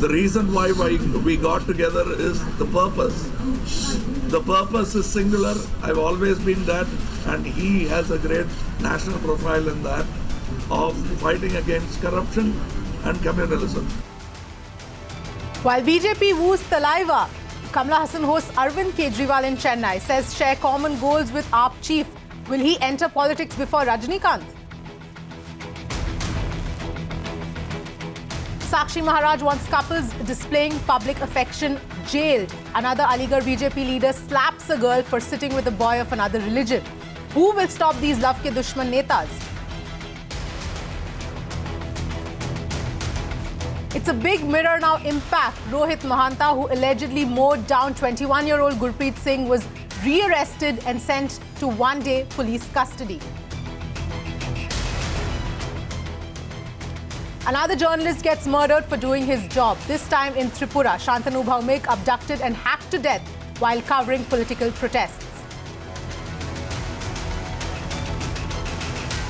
The reason why we got together is the purpose. The purpose is singular. I've always been that, and he has a great national profile in that of fighting against corruption and communalism. While BJP woos Talaiva, Kamala Hassan hosts Arvind Kejriwal in Chennai, says share common goals with AAP chief. Will he enter politics before Rajinikanth? Sakshi Maharaj wants couples displaying public affection jailed. Another Aligarh BJP leader slaps a girl for sitting with a boy of another religion. Who will stop these love ke dushman netas? It's a big mirror now impact. Rohit Mahanta, who allegedly mowed down 21-year-old Gurpreet Singh, was rearrested and sent to one-day police custody. Another journalist gets murdered for doing his job, this time in Tripura. Shantanu Bhaumik abducted and hacked to death while covering political protests.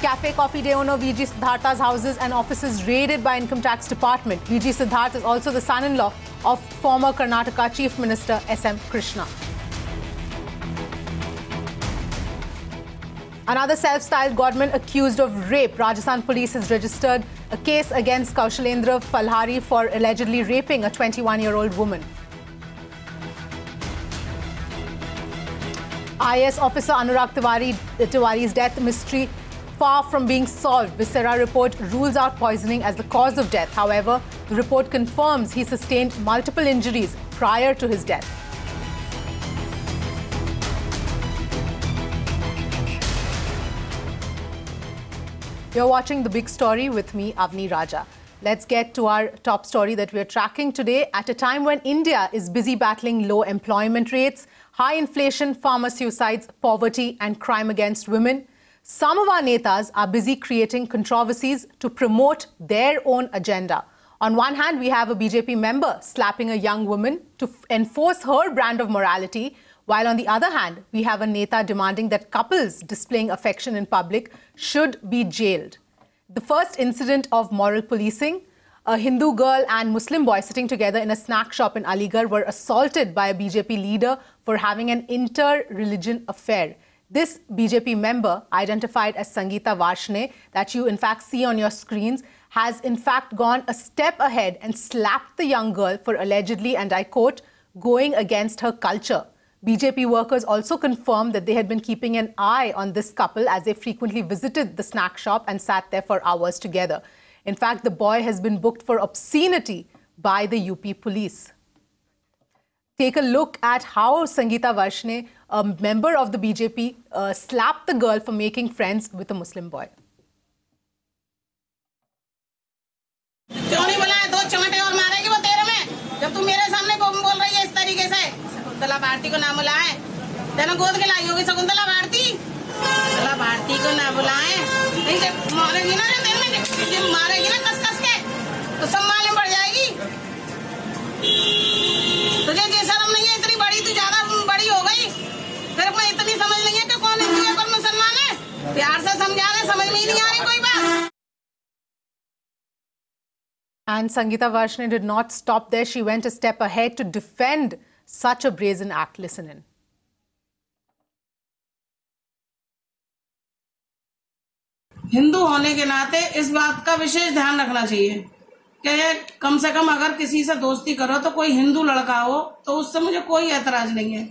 Cafe Coffee Day owner VG Siddhartha's houses and offices raided by Income Tax Department. VG Siddharth is also the son-in-law of former Karnataka Chief Minister S.M. Krishna. Another self-styled godman accused of rape. Rajasthan police has registered a case against Kaushalendra Falhari for allegedly raping a 21-year-old woman. IAS officer Anurag Tiwari's death mystery far from being solved. Viscera report rules out poisoning as the cause of death. However, the report confirms he sustained multiple injuries prior to his death. You're watching The Big Story with me, Avni Raja. Let's get to our top story that we're tracking today. At a time when India is busy battling low employment rates, high inflation, farmer suicides, poverty and crime against women, some of our netas are busy creating controversies to promote their own agenda. On one hand, we have a BJP member slapping a young woman to enforce her brand of morality, while on the other hand, we have a neta demanding that couples displaying affection in public should be jailed. The first incident of moral policing, a Hindu girl and Muslim boy sitting together in a snack shop in Aligarh were assaulted by a BJP leader for having an inter-religion affair. This BJP member, identified as Sangeeta Varshne, that you in fact see on your screens, has in fact gone a step ahead and slapped the young girl for allegedly, and I quote, going against her culture. BJP workers also confirmed that they had been keeping an eye on this couple as they frequently visited the snack shop and sat there for hours together. In fact, the boy has been booked for obscenity by the UP police. Take a look at how Sangeeta Varshne, a member of the BJP, slapped the girl for making friends with a Muslim boy. क्यों नहीं बुलाया? दो चमटे और मारेगी वो तेरे में जब तू मेरे सामने बोल रही है इस तरीके से। शकुंतला भारती को ना बुलाए, तेने गोद के लाई होगी शकुंतला भारती। शकुंतला भारती को ना बुलाए, नहीं जब मारेगी ना तेरे में, जब मारेगी ना कस कस के तो सब मालूम पड़ जाएगी। तुझे ये शर्म नहीं है? इतनी बड़ी तू ज्यादा बड़ी हो गई, तेरे को इतनी समझ नहीं है कि कौन हिंदू है कौन मुसलमान है? प्यार से समझा रहे, समझ में ही नहीं आ रही कोई बात। And Sangeeta Varshne did not stop there. She went a step ahead to defend such a brazen act. Listen in. Hindu होने के नाते इस बात का विशेष ध्यान रखना चाहिए कि कम से कम अगर किसी से दोस्ती करो तो कोई हिंदू लड़का हो तो उससे मुझे कोई ऐतराज नहीं है।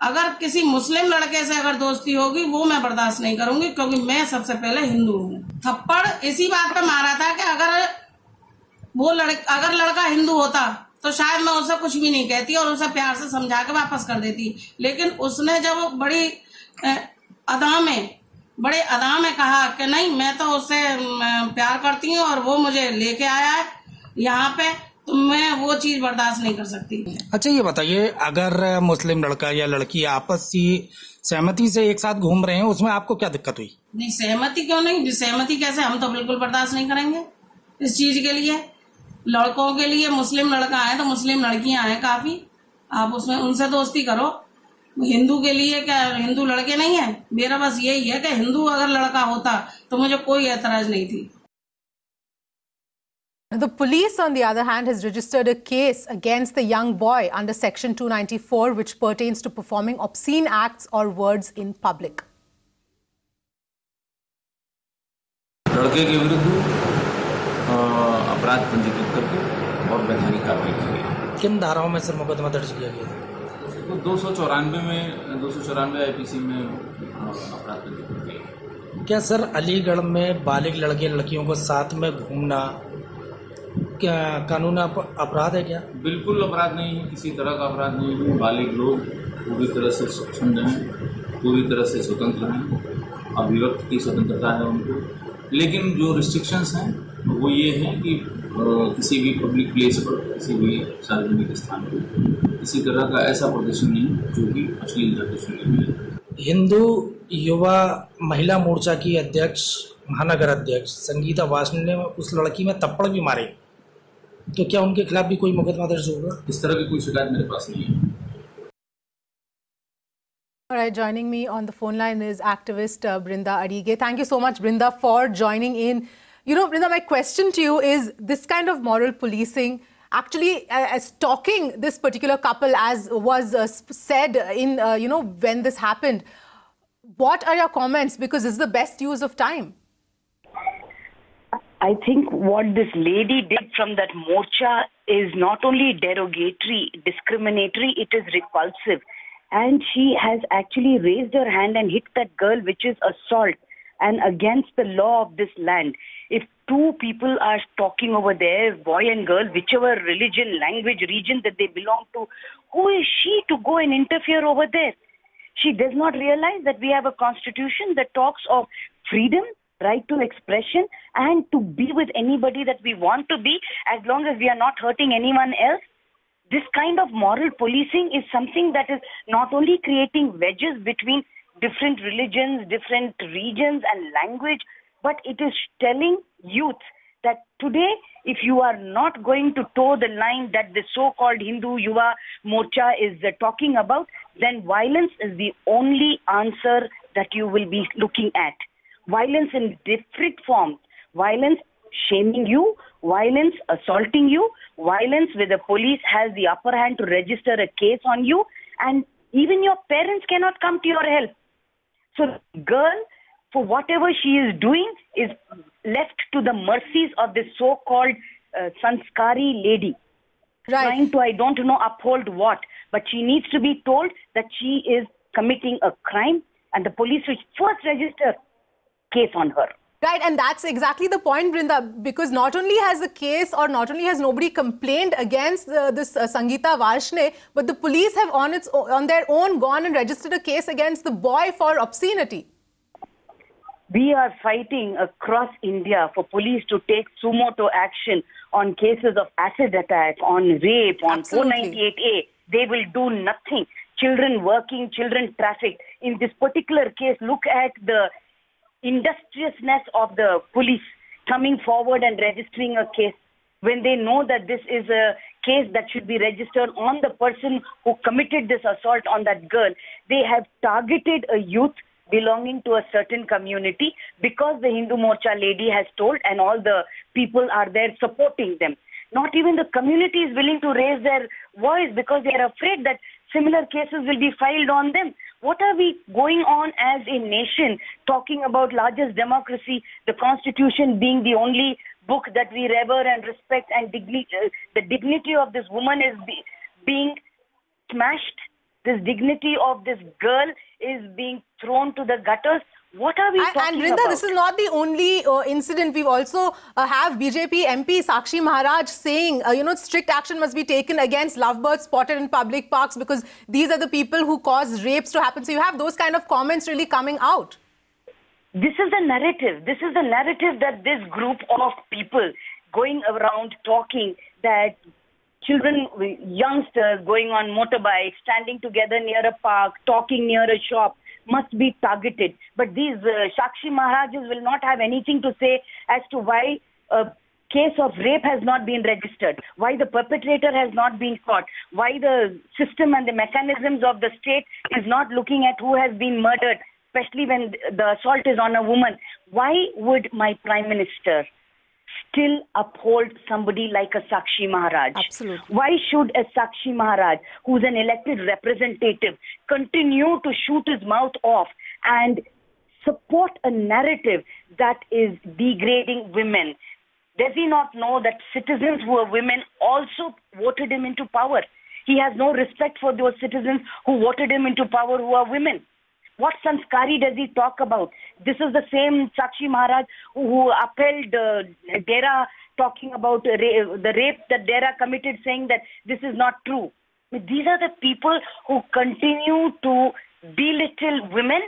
अगर किसी मुस्लिम लड़के से अगर दोस्ती होगी वो मैं बर्दाश्त नहीं करूंगी, क्योंकि मैं सबसे पहले हिंदू हूँ। थप्पड़ इसी बात पे मारा था कि अगर लड़का हिंदू होता तो शायद मैं उसे कुछ भी नहीं कहती और उसे प्यार से समझा के वापस कर देती। लेकिन उसने जब बड़े अदा में कहा कि नहीं मैं तो उससे प्यार करती हूँ और वो मुझे लेके आया है यहाँ पे, तो मैं वो चीज बर्दाश्त नहीं कर सकती। अच्छा ये बताइए, अगर मुस्लिम लड़का या लड़की आपस की सहमति से एक साथ घूम रहे हैं, उसमें आपको क्या दिक्कत हुई? नहीं, सहमति क्यों नहीं, सहमति कैसे, हम तो बिल्कुल बर्दाश्त नहीं करेंगे इस चीज के लिए। लड़कों के लिए मुस्लिम लड़का है तो मुस्लिम लड़कियां हैं काफी, आप उसमें उनसे दोस्ती करो। हिंदू के लिए क्या हिंदू लड़के नहीं है? मेरा बस यही है कि हिंदू अगर लड़का होता तो मुझे कोई ऐतराज नहीं थी। The police, on the other hand, has registered a case against the young boy under Section 294, which pertains to performing obscene acts or words in public. लड़के के विरुद्ध अपराध पंजीकृत करके और वैधानिक कार्रवाई की गई। किन धाराओं में सर मुकदमा दर्ज किया गया? 294 आईपीसी में अपराध पंजीकृत किया। क्या सर अलीगढ़ में बालिग लड़के लड़कियों को साथ में घूमना क्या कानून अपराध है क्या? बिल्कुल अपराध नहीं है, किसी तरह का अपराध नहीं है। बालिग लोग पूरी तरह से स्वच्छंद हैं, पूरी तरह से स्वतंत्र हैं, अभिव्यक्ति की स्वतंत्रता है उनको। लेकिन जो रिस्ट्रिक्शंस हैं वो ये हैं कि किसी भी पब्लिक प्लेस पर, किसी भी सार्वजनिक स्थान पर किसी तरह का ऐसा प्रदर्शन नहीं जो कि अश्लील प्रदर्शन है। हिंदू युवा महिला मोर्चा की अध्यक्ष, महानगर अध्यक्ष संगीता वासने ने उस लड़की में थप्पड़ भी मारे, तो क्या उनके खिलाफ भी कोई मुकदमा दर्ज होगा? इस तरह की कोई शिकायत मेरे पास नहीं है। All right, joining me on the phone line is activist Brinda Adige. Thank you so much, Brinda, for joining in. You know, Brinda, my question to you is this kind of moral policing, actually stalking this particular couple, as was said in, when this happened. What are your comments? Because this is the best use of time. I think what this lady did from that morcha is not only derogatory, discriminatory, it is repulsive. And she has actually raised her hand and hit that girl, which is assault and against the law of this land. If two people are talking over there, boy and girl, whichever religion, language, region that they belong to, who is she to go and interfere over there? She does not realize that we have a constitution that talks of freedom, right to expression, and to be with anybody that we want to be, as long as we are not hurting anyone else. This kind of moral policing is something that is not only creating wedges between different religions, different regions and language, but it is telling youth that today, if you are not going to toe the line that the so-called Hindu Yuva Morcha is talking about, then violence is the only answer that you will be looking at. Violence in different forms. Violence shaming you, violence assaulting you, violence where the police has the upper hand to register a case on you, and even your parents cannot come to your help. So the girl, for whatever she is doing, is left to the mercies of this so-called sanskari lady. Right. Trying to, I don't know, uphold what, but she needs to be told that she is committing a crime, and the police will first register case on her. Right, and that's exactly the point, Brinda, because not only has the case or not only has nobody complained against this Sangeeta Varshne, but the police have on their own gone and registered a case against the boy for obscenity. We are fighting across India for police to take sumo to action on cases of acid attack, on rape, on 498A. They will do nothing. Children working, children trafficked. In this particular case, look at the industriousness of the police coming forward and registering a case when they know that this is a case that should be registered on the person who committed this assault on that girl. They have targeted a youth belonging to a certain community because the Hindu Morcha lady has told, and all the people are there supporting them. Not even the community is willing to raise their voice because they are afraid that similar cases will be filed on them. What are we going on as a nation talking about largest democracy, the Constitution being the only book that we revere and respect, and the dignity of this woman is being smashed. This dignity of this girl is being thrown to the gutters. What are we talking Brinda, about? This is not the only incident. We've also have BJP MP Sakshi Maharaj saying, strict action must be taken against lovebirds spotted in public parks because these are the people who cause rapes to happen. So you have those kind of comments really coming out. This is the narrative. This is the narrative that this group of people going around talking that children, youngsters going on motorbikes, standing together near a park, talking near a shop, must be targeted. But these Sakshi Maharajas will not have anything to say as to why a case of rape has not been registered, why the perpetrator has not been caught, why the system and the mechanisms of the state is not looking at who has been murdered, especially when the assault is on a woman. Why would my Prime Minister still uphold somebody like a Sakshi Maharaj? Absolutely. Why should a Sakshi Maharaj, who's an elected representative, continue to shoot his mouth off and support a narrative that is degrading women? Does he not know that citizens who are women also voted him into power? He has no respect for those citizens who voted him into power who are women. What sanskari does he talk about? This is the same Sakshi Maharaj who upheld Dera, talking about the rape that Dera committed, saying that this is not true. These are the people who continue to belittle women,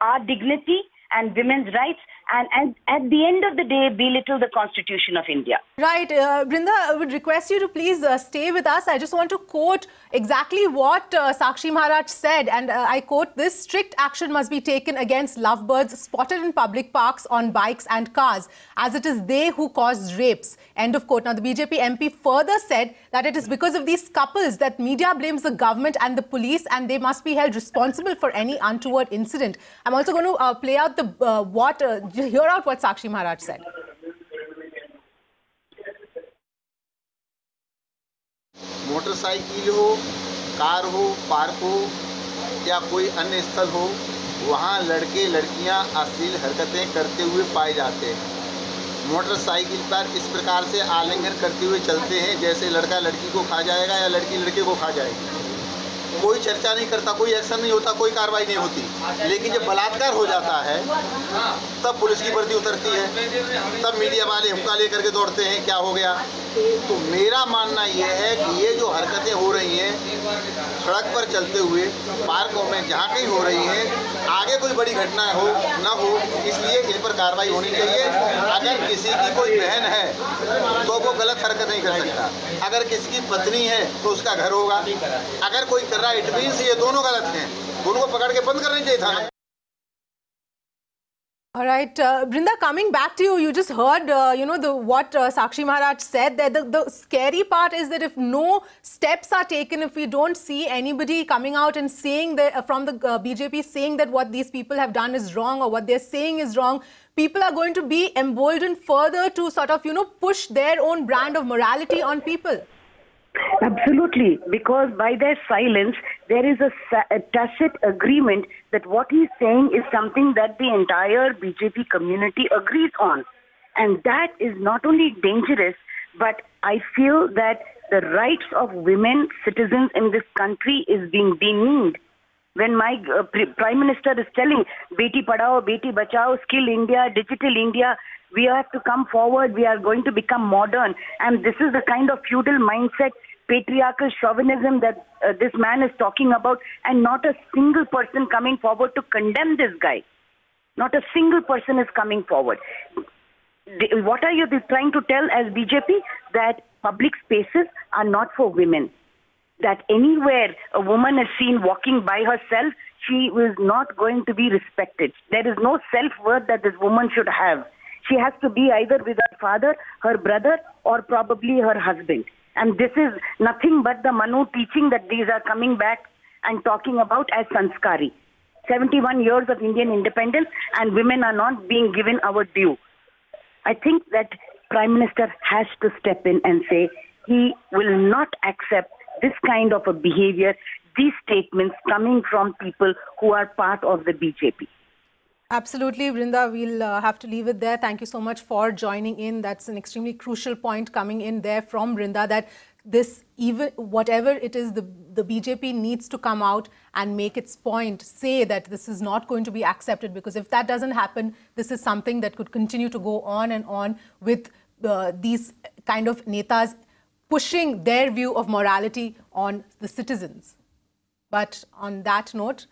our dignity and women's rights, and at the end of the day, belittle the Constitution of India. Right. Brinda, I would request you to please stay with us. I just want to quote exactly what Sakshi Maharaj said. And I quote this: strict action must be taken against lovebirds spotted in public parks on bikes and cars, as it is they who cause rapes. End of quote. Now, the BJP MP further said that it is because of these couples that media blames the government and the police, and they must be held responsible for any untoward incident. I'm also going to play out the hear out what Sakshi Maharaj said. Motorcycle हो, car हो, park हो या कोई अन्य स्थल हो, वहाँ लड़के लड़कियाँ अश्लील हरकतें करते हुए पाए जाते हैं। मोटरसाइकिल पर इस प्रकार से आलिंगन करते हुए चलते हैं जैसे लड़का लड़की को खा जाएगा या लड़की लड़के को खा जाएगी। कोई चर्चा नहीं करता, कोई एक्शन नहीं होता, कोई कार्रवाई नहीं होती। लेकिन जब बलात्कार हो जाता है तब पुलिस की वर्दी उतरती है, तब मीडिया वाले हुक्का लेकर के दौड़ते हैं, क्या हो गया। तो मेरा मानना यह है कि ये जो हरकतें हो रही हैं सड़क पर चलते हुए, पार्कों में जहाँ कहीं हो रही हैं, आगे कोई बड़ी घटना हो ना हो, इसलिए इन पर कार्रवाई होनी चाहिए। अगर किसी की कोई बहन है तो वो गलत हरकत नहीं कर सकता, अगर किसी की पत्नी है तो उसका घर होगा, अगर कोई कर रहा है इट मीन्स ये दोनों गलत हैं, दोनों को पकड़ के बंद करनी चाहिए थाने। All right, Brinda, coming back to you, you just heard, what Sakshi Maharaj said. That the scary part is that if no steps are taken, if we don't see anybody coming out and saying that from the BJP saying that what these people have done is wrong or what they're saying is wrong, people are going to be emboldened further to sort of, push their own brand of morality on people. Absolutely, because by their silence, there is a tacit agreement that what he's saying is something that the entire BJP community agrees on. And that is not only dangerous, but I feel that the rights of women citizens in this country is being demeaned. When my Prime Minister is telling, Beti Padhao, Beti Bachao, Skill India, Digital India, we have to come forward, we are going to become modern. And this is the kind of feudal mindset, patriarchal chauvinism that this man is talking about, and not a single person coming forward to condemn this guy. Not a single person is coming forward. What are you trying to tell as BJP? That public spaces are not for women. That anywhere a woman is seen walking by herself, she is not going to be respected. There is no self-worth that this woman should have. She has to be either with her father, her brother, or probably her husband. And this is nothing but the Manu teaching that these are coming back and talking about as sanskari. 71 years of Indian independence and women are not being given our due. I think that Prime Minister has to step in and say he will not accept this kind of a behavior, these statements coming from people who are part of the BJP. Absolutely, Brinda. We'll have to leave it there. Thank you so much for joining in. That's an extremely crucial point coming in there from Brinda, that this, even whatever it is, the BJP needs to come out and make its point, say that this is not going to be accepted, because if that doesn't happen, this is something that could continue to go on and on with these kind of netas pushing their view of morality on the citizens. But on that note,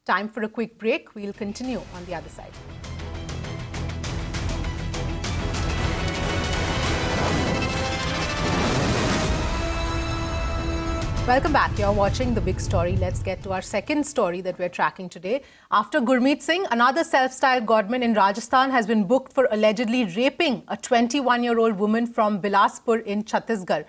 time for a quick break. We'll continue on the other side. Welcome back. You're watching The Big Story. Let's get to our second story that we're tracking today. After Gurmeet Singh, another self-styled godman in Rajasthan has been booked for allegedly raping a 21-year-old woman from Bilaspur in Chhattisgarh.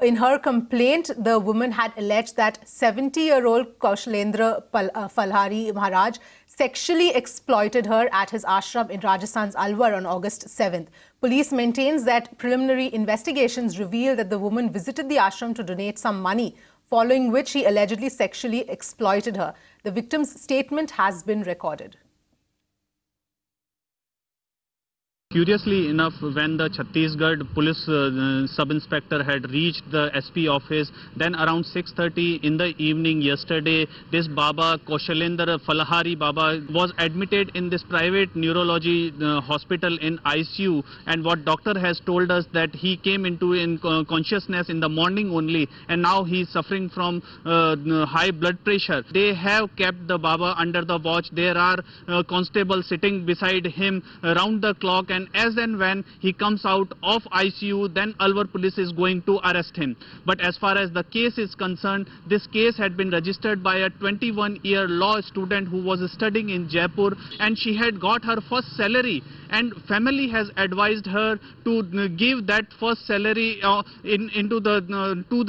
In her complaint, the woman had alleged that 70-year-old Kaushalendra Falhari Maharaj sexually exploited her at his ashram in Rajasthan's Alwar on August 7th. Police maintains that preliminary investigations reveal that the woman visited the ashram to donate some money, following which he allegedly sexually exploited her. The victim's statement has been recorded. Curiously enough, when the Chhattisgarh police sub-inspector had reached the SP office, then around 6:30 in the evening yesterday, this Baba, Koshalendra Falahari Baba, was admitted in this private neurology hospital in ICU. And what doctor has told us that he came into consciousness in the morning only, and now he is suffering from high blood pressure. They have kept the Baba under the watch. There are constables sitting beside him round the clock, and as and when he comes out of ICU, then Alwar police is going to arrest him. But as far as the case is concerned, this case had been registered by a 21-year law student who was studying in Jaipur, and she had got her first salary, and family has advised her to give that first salary to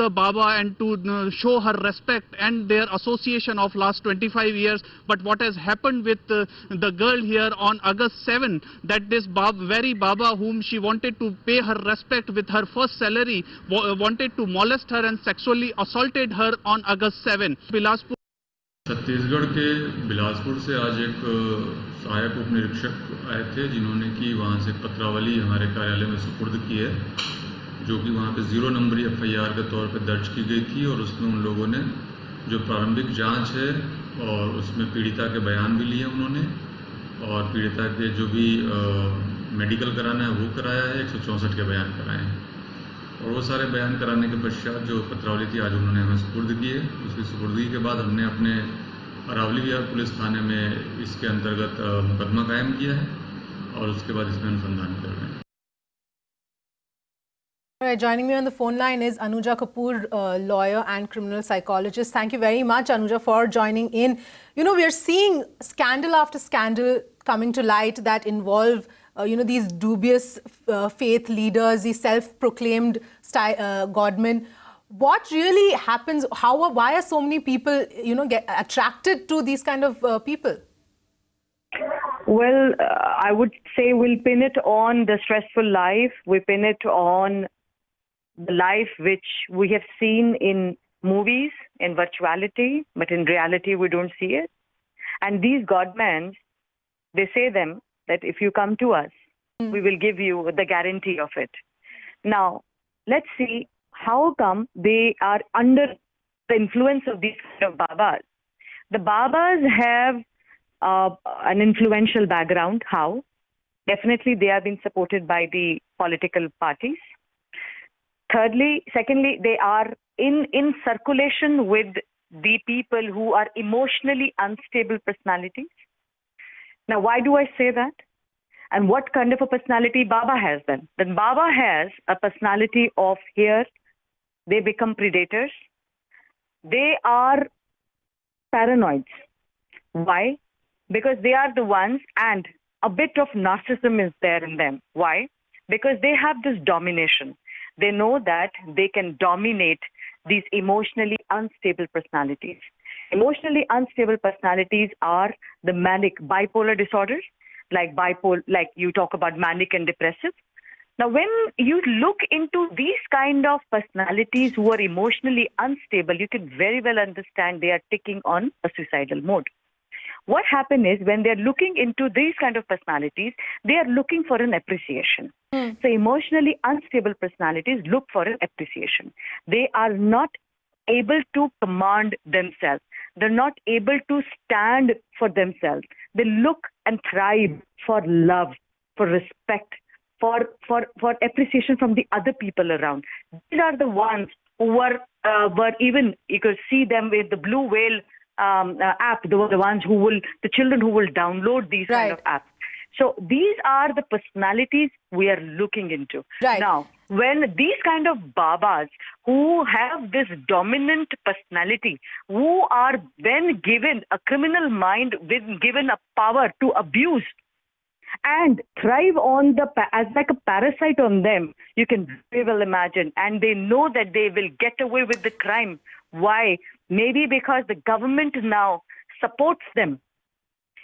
the Baba and to show her respect and their association of last 25 years. But what has happened with the girl here on August 7, that this very Baba whom she wanted to pay her respect with her first salary wanted to molest her and sexually assaulted her on August 7. Bilaspur. Chhattisgarh के बिलासपुर से आज एक सहायक उप निरीक्षक आए थे, जिन्होंने कि वहाँ से पत्रावली हमारे कार्यालय में सुपुर्द की है, जो कि वहाँ पे 0 नंबरी FIR के तौर पे दर्ज की गई थी। और उसमें उन लोगों ने जो प्रारंभिक जांच है और उसमें पीड़िता के बयान भी लिए उन्होंने, और पीड़िता के जो भी मेडिकल कराना है वो कराया है, 164 के बयान कराए हैं। और वो सारे बयान कराने के पश्चात जो पत्रावली थी आज उन्होंने हमें सुपुर्द की है। उसकी सुपुर्दगी के बाद हमने अपने अरावली विहार पुलिस थाने में इसके अंतर्गत मुकदमा कायम किया है और उसके बाद इसमें अनुसंधान कर रहे हैं। All right, joining me on the phone line is Anuja Kapoor, lawyer and criminal psychologist. Thank you very much, Anuja, for joining in. You know, we are seeing scandal after scandal coming to light that involve these dubious faith leaders, these self-proclaimed godmen. What really happens? Why are so many people, get attracted to these kind of people? Well, I would say we'll pin it on the stressful life. We pin it on the life which we have seen in movies, in virtuality, but in reality we don't see it. And these godmen, they say them that if you come to us, we will give you the guarantee of it. Now, let's see how come they are under the influence of these kind of Babas. The Babas have an influential background. How? Definitely they have been supported by the political parties. Secondly, they are in circulation with the people who are emotionally unstable personalities. Now, why do I say that? And what kind of a personality Baba has then? Then Baba has a personality of here, they become predators. They are paranoids. Why? Because they are the ones, and a bit of narcissism is there in them. Why? Because they have this domination. They know that they can dominate these emotionally unstable personalities. Emotionally unstable personalities are the manic bipolar disorders, like you talk about manic and depressive. Now, when you look into these kind of personalities who are emotionally unstable, you can very well understand they are ticking on a suicidal mode. What happens is when they're looking into these kind of personalities, they are looking for an appreciation. So emotionally unstable personalities look for an appreciation. They are not able to command themselves. They're not able to stand for themselves. They look and thrive for love, for respect, for appreciation from the other people around. These are the ones who were even, you could see them with the Blue Whale app, the children who will download these kind of apps. So these are the personalities we are looking into. Right. Now, when these kind of Babas who have this dominant personality, who are then given a criminal mind, given a power to abuse and thrive on as like a parasite on them, you can very well imagine. And they know that they will get away with the crime. Why? Maybe because the government now supports them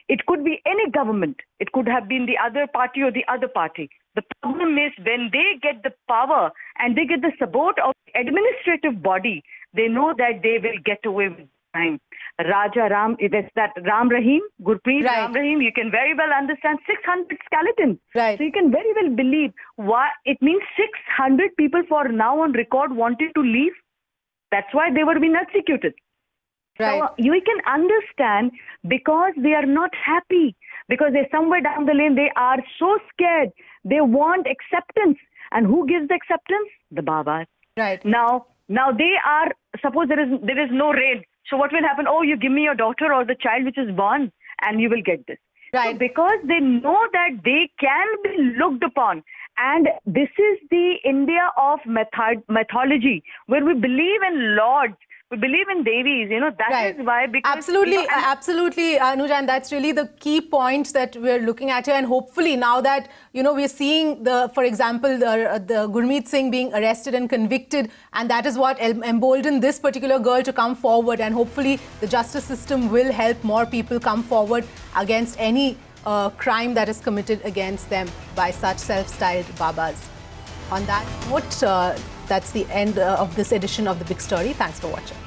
It could be any government. It could have been the other party or the other party. The problem is when they get the power and they get the support of the administrative body, they know that they will get away with crime. Raja Ram, that's that Ram Rahim, Gurpreet Right. Ram Rahim, you can very well understand 600 skeletons. Right. So you can very well believe why it means 600 people for now on record wanted to leave. That's why they were being executed. Right. So you can understand because they are not happy, because they're somewhere down the lane, they are so scared. They want acceptance. And who gives the acceptance? The Babas. Right. Now they are, suppose there is no rain. So what will happen? Oh, you give me your daughter or the child which is born and you will get this. Right. So because they know that they can be looked upon. And this is the India of mythology, where we believe in lords. We believe in Devis, that is why. Because, absolutely, absolutely, Anuja, and that's really the key point that we're looking at here. And hopefully now that, we're seeing for example, the Gurmeet Singh being arrested and convicted, and that is what emboldened this particular girl to come forward. And hopefully the justice system will help more people come forward against any crime that is committed against them by such self-styled Babas. On that note, that's the end of this edition of The Big Story. Thanks for watching.